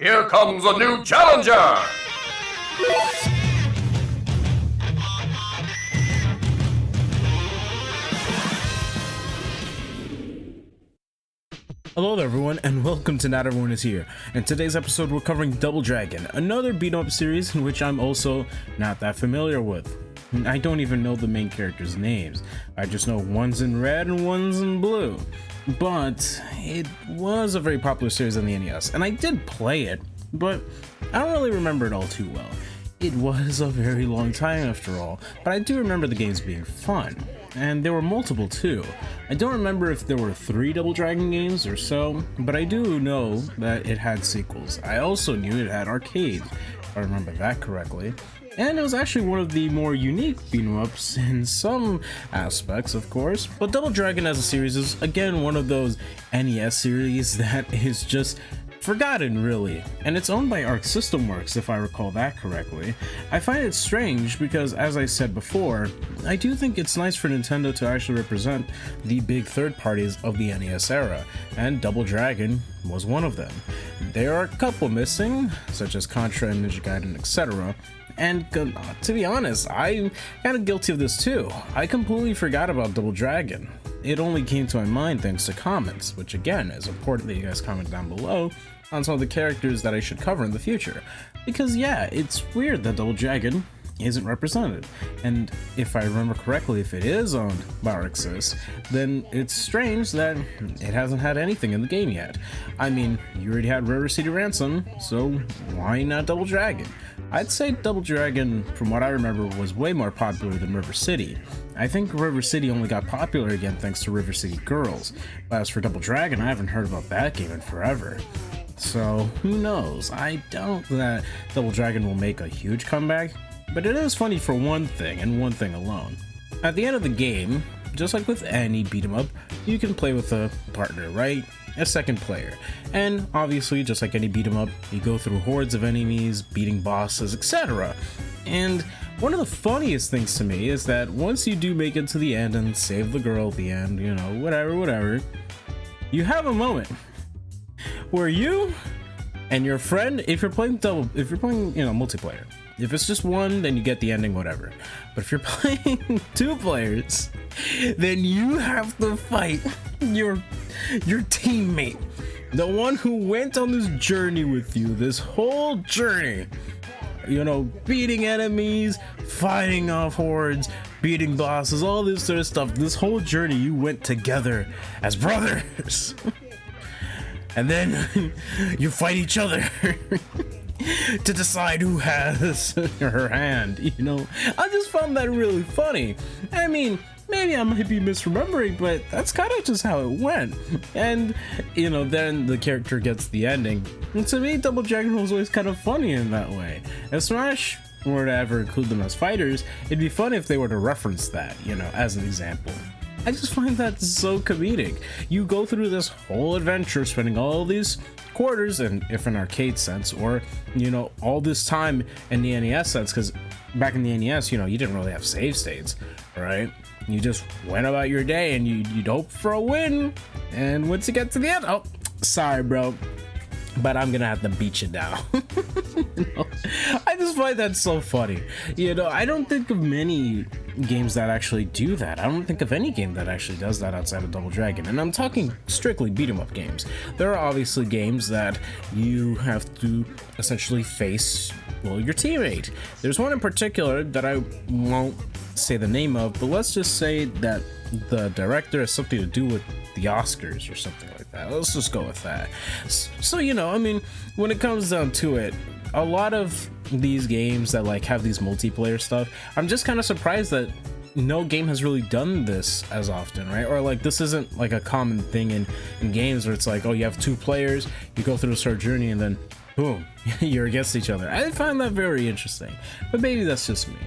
Here comes a new challenger! Hello there everyone, and welcome to Not Everyone Is Here. In today's episode we're covering Double Dragon, another beat-em-up series in which I'm also not that familiar with. I don't even know the main characters' names. I just know one's in red and one's in blue. But it was a very popular series on the NES, and I did play it, but I don't really remember it all too well. It was a very long time after all, but I do remember the games being fun. And there were multiple too. I don't remember if there were 3 Double Dragon games or so, but I do know that it had sequels. I also knew it had arcades, if I remember that correctly. And it was actually one of the more unique beat-em-ups in some aspects, of course. But Double Dragon as a series is, again, one of those NES series that is just forgotten, really, and it's owned by Arc System Works, if I recall that correctly. I find it strange because, as I said before, I do think it's nice for Nintendo to actually represent the big third parties of the NES era, and Double Dragon was one of them. There are a couple missing, such as Contra and Ninja Gaiden, etc. And to be honest, I'm kind of guilty of this too. I completely forgot about Double Dragon. It only came to my mind thanks to comments, which again is important that you guys comment down below on some of the characters that I should cover in the future. Because yeah, it's weird that Double Dragon isn't represented. And if I remember correctly, if it is owned by Arc Sys, then it's strange that it hasn't had anything in the game yet. I mean, you already had River City Ransom, so why not Double Dragon? I'd say Double Dragon, from what I remember, was way more popular than River City. I think River City only got popular again thanks to River City Girls, but as for Double Dragon, I haven't heard about that game in forever. So, who knows? I doubt that Double Dragon will make a huge comeback, but it is funny for one thing, and one thing alone. At the end of the game, just like with any beat-em-up, you can play with a partner, right? A second player. And obviously, just like any beat-em-up, you go through hordes of enemies, beating bosses, etc. And one of the funniest things to me is that once you do make it to the end and save the girl at the end, you know, whatever, you have a moment where you and your friend, if you're playing, multiplayer, if it's just one, then you get the ending, whatever. But if you're playing 2 players, then you have to fight your teammate, the one who went on this journey with you, this whole journey. You know, beating enemies, fighting off hordes, beating bosses, all this sort of stuff. This whole journey you went together as brothers. And then you fight each other to decide who has her hand, you know? I just found that really funny. I mean, maybe I might be misremembering, but that's kind of just how it went. And, you know, then the character gets the ending. And to me, Double Dragon was always kind of funny in that way. If Smash were to ever include them as fighters, it'd be fun if they were to reference that, you know, as an example. I just find that so comedic. You go through this whole adventure spending all these quarters, and if in arcade sense, or, you know, all this time in the NES sense, because back in the NES, you know, you didn't really have save states, right? You just went about your day and you'd hope for a win, and once you get to the end, oh, sorry bro, but I'm gonna have to beat you down. You know? I just find that so funny. You know, I don't think of many games that actually do that. I don't think of any game that actually does that outside of Double Dragon, and I'm talking strictly beat-em-up games. There are obviously games that you have to essentially face, well, your teammate. There's one in particular that I won't say the name of, but let's just say that the director has something to do with the Oscars or something like that. Let's just go with that. So, you know, I mean, when it comes down to it, a lot of these games that like have these multiplayer stuff, I'm just kind of surprised that no game has really done this as often, right? Or like this isn't like a common thing in games where it's like, oh, you have 2 players, you go through a certain journey, and then boom, you're against each other. I find that very interesting, but maybe that's just me.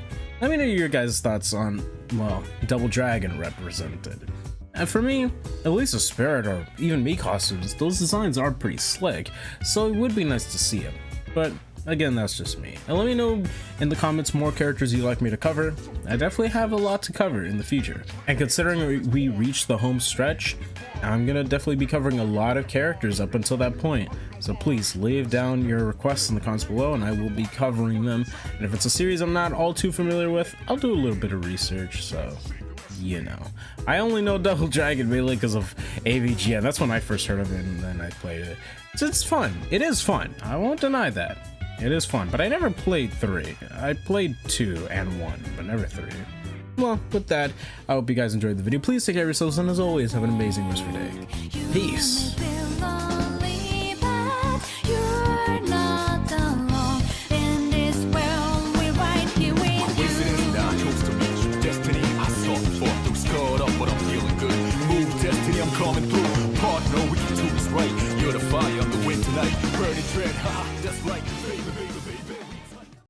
Let me know your guys' thoughts on, well, Double Dragon represented. And for me, at least the Spirit or even Mii costumes, those designs are pretty slick, so it would be nice to see them. But Again, that's just me. And let me know in the comments more characters you'd like me to cover. I definitely have a lot to cover in the future. And considering we reached the home stretch, I'm gonna definitely be covering a lot of characters up until that point. So please leave down your requests in the comments below and I will be covering them. And if it's a series I'm not all too familiar with, I'll do a little bit of research, so you know. I only know Double Dragon mainly because of AVGN. That's when I first heard of it and then I played it. It's fun. It is fun. I won't deny that. It is fun, but I never played 3. I played 2 and 1, but never 3. Well, with that, I hope you guys enjoyed the video. Please take care of yourselves, and as always, have an amazing rest of your day. Peace. Coming through.